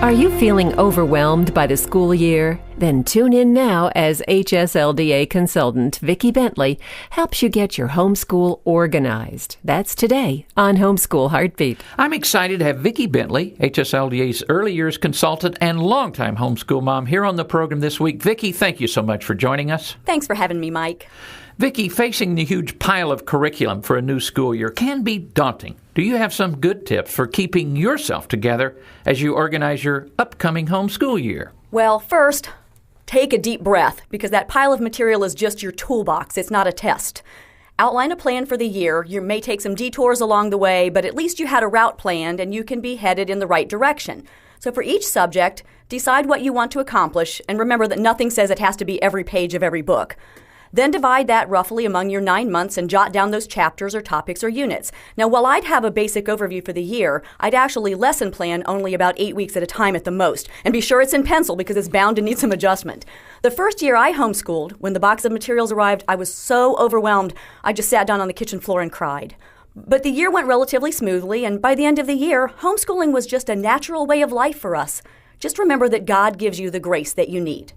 Are you feeling overwhelmed by the school year? Then tune in now as HSLDA consultant Vicki Bentley helps you get your homeschool organized. That's today on Homeschool Heartbeat. I'm excited to have Vicki Bentley, HSLDA's early years consultant and longtime homeschool mom, here on the program this week. Vicki, thank you so much for joining us. Thanks for having me, Mike. Vicki, facing the huge pile of curriculum for a new school year can be daunting. Do you have some good tips for keeping yourself together as you organize your upcoming homeschool year? Well, first, take a deep breath, because that pile of material is just your toolbox. It's not a test. Outline a plan for the year. You may take some detours along the way, but at least you had a route planned and you can be headed in the right direction. So for each subject, decide what you want to accomplish, and remember that nothing says it has to be every page of every book. Then divide that roughly among your 9 months and jot down those chapters or topics or units. Now, while I'd have a basic overview for the year, I'd actually lesson plan only about 8 weeks at a time at the most. And be sure it's in pencil because it's bound to need some adjustment. The first year I homeschooled, when the box of materials arrived, I was so overwhelmed, I just sat down on the kitchen floor and cried. But the year went relatively smoothly, and by the end of the year, homeschooling was just a natural way of life for us. Just remember that God gives you the grace that you need.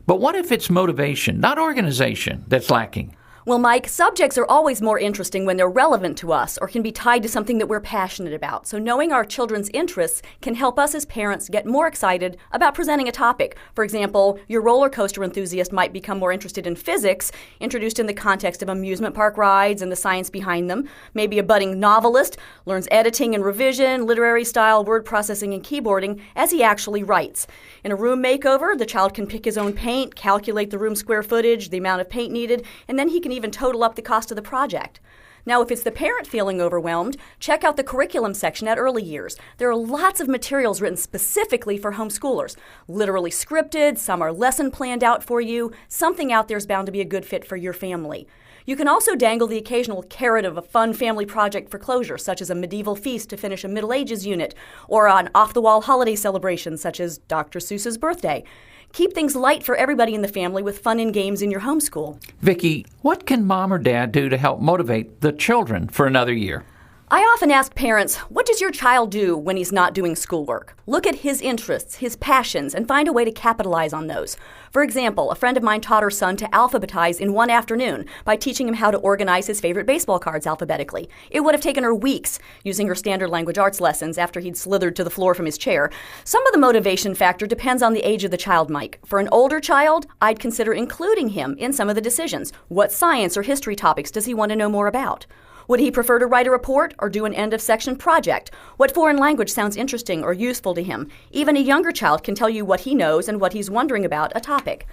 But what if it's motivation, not organization, that's lacking? Well, Mike, subjects are always more interesting when they're relevant to us or can be tied to something that we're passionate about. So knowing our children's interests can help us as parents get more excited about presenting a topic. For example, your roller coaster enthusiast might become more interested in physics, introduced in the context of amusement park rides and the science behind them. Maybe a budding novelist learns editing and revision, literary style, word processing, and keyboarding as he actually writes. In a room makeover, the child can pick his own paint, calculate the room square footage, the amount of paint needed, and then he can even total up the cost of the project. Now, if it's the parent feeling overwhelmed, check out the curriculum section at early years. There are lots of materials written specifically for homeschoolers. Literally scripted, some are lesson planned out for you. Something out there is bound to be a good fit for your family. You can also dangle the occasional carrot of a fun family project for closure, such as a medieval feast to finish a Middle Ages unit, or an off-the-wall holiday celebration, such as Dr. Seuss's birthday. Keep things light for everybody in the family with fun and games in your homeschool. Vicki, what can mom or dad do to help motivate the children for another year? I often ask parents, what does your child do when he's not doing schoolwork? Look at his interests, his passions, and find a way to capitalize on those. For example, a friend of mine taught her son to alphabetize in one afternoon by teaching him how to organize his favorite baseball cards alphabetically. It would have taken her weeks using her standard language arts lessons after he'd slithered to the floor from his chair. Some of the motivation factor depends on the age of the child, Mike. For an older child, I'd consider including him in some of the decisions. What science or history topics does he want to know more about? Would he prefer to write a report or do an end-of-section project? What foreign language sounds interesting or useful to him? Even a younger child can tell you what he knows and what he's wondering about a topic.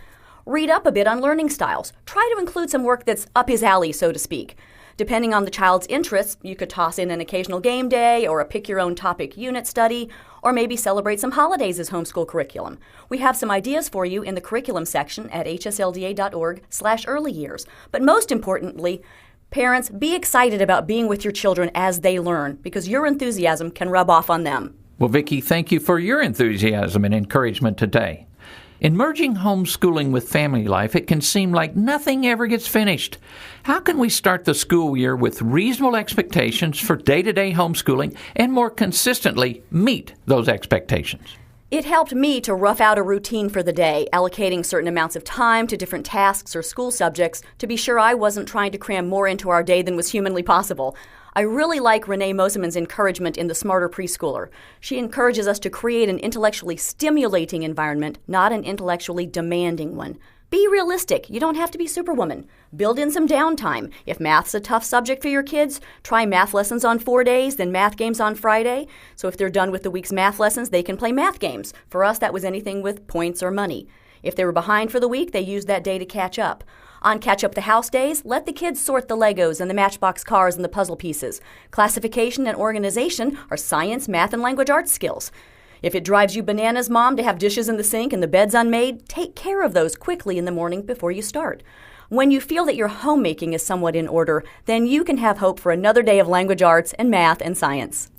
Read up a bit on learning styles. Try to include some work that's up his alley, so to speak. Depending on the child's interests, you could toss in an occasional game day or a pick-your-own-topic unit study, or maybe celebrate some holidays as homeschool curriculum. We have some ideas for you in the curriculum section at hslda.org/early years. But most importantly, parents, be excited about being with your children as they learn, because your enthusiasm can rub off on them. Well, Vicki, thank you for your enthusiasm and encouragement today. In merging homeschooling with family life, it can seem like nothing ever gets finished. How can we start the school year with reasonable expectations for day-to-day homeschooling and more consistently meet those expectations? It helped me to rough out a routine for the day, allocating certain amounts of time to different tasks or school subjects to be sure I wasn't trying to cram more into our day than was humanly possible. I really like Renee Moseman's encouragement in The Smarter Preschooler. She encourages us to create an intellectually stimulating environment, not an intellectually demanding one. Be realistic. You don't have to be Superwoman. Build in some downtime. If math's a tough subject for your kids, try math lessons on 4 days, then math games on Friday. So if they're done with the week's math lessons, they can play math games. For us, that was anything with points or money. If they were behind for the week, they used that day to catch up. On Catch Up the House days, let the kids sort the Legos and the Matchbox cars and the puzzle pieces. Classification and organization are science, math, and language arts skills. If it drives you bananas, Mom, to have dishes in the sink and the beds unmade, take care of those quickly in the morning before you start. When you feel that your homemaking is somewhat in order, then you can have hope for another day of language arts and math and science.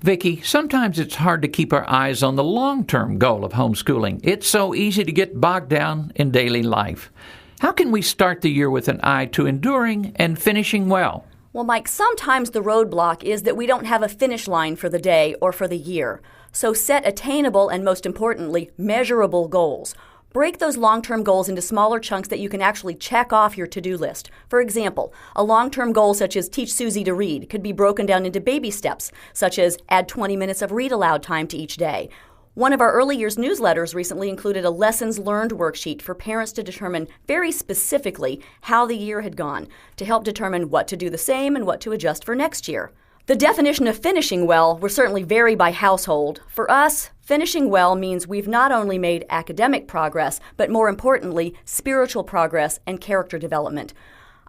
Vicki, sometimes it's hard to keep our eyes on the long-term goal of homeschooling. It's so easy to get bogged down in daily life. How can we start the year with an eye to enduring and finishing well? Well, Mike, sometimes the roadblock is that we don't have a finish line for the day or for the year. So set attainable and, most importantly, measurable goals. Break those long-term goals into smaller chunks that you can actually check off your to-do list. For example, a long-term goal such as teach Susie to read could be broken down into baby steps, such as add 20 minutes of read aloud time to each day. One of our early years newsletters recently included a lessons learned worksheet for parents to determine very specifically how the year had gone, to help determine what to do the same and what to adjust for next year. The definition of finishing well will certainly vary by household. For us, finishing well means we've not only made academic progress, but more importantly, spiritual progress and character development.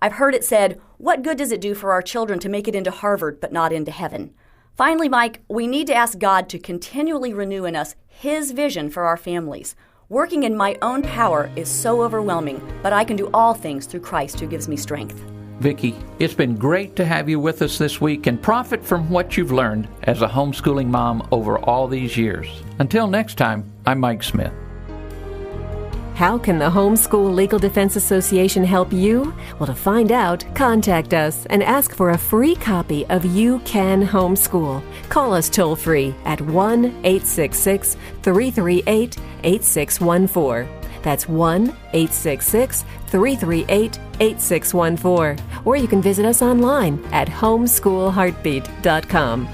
I've heard it said, what good does it do for our children to make it into Harvard but not into heaven? Finally, Mike, we need to ask God to continually renew in us His vision for our families. Working in my own power is so overwhelming, but I can do all things through Christ who gives me strength. Vicki, it's been great to have you with us this week and profit from what you've learned as a homeschooling mom over all these years. Until next time, I'm Mike Smith. How can the Homeschool Legal Defense Association help you? Well, to find out, contact us and ask for a free copy of You Can Homeschool. Call us toll-free at 1-866-338-8614. That's 1-866-338-8614. Or you can visit us online at homeschoolheartbeat.com.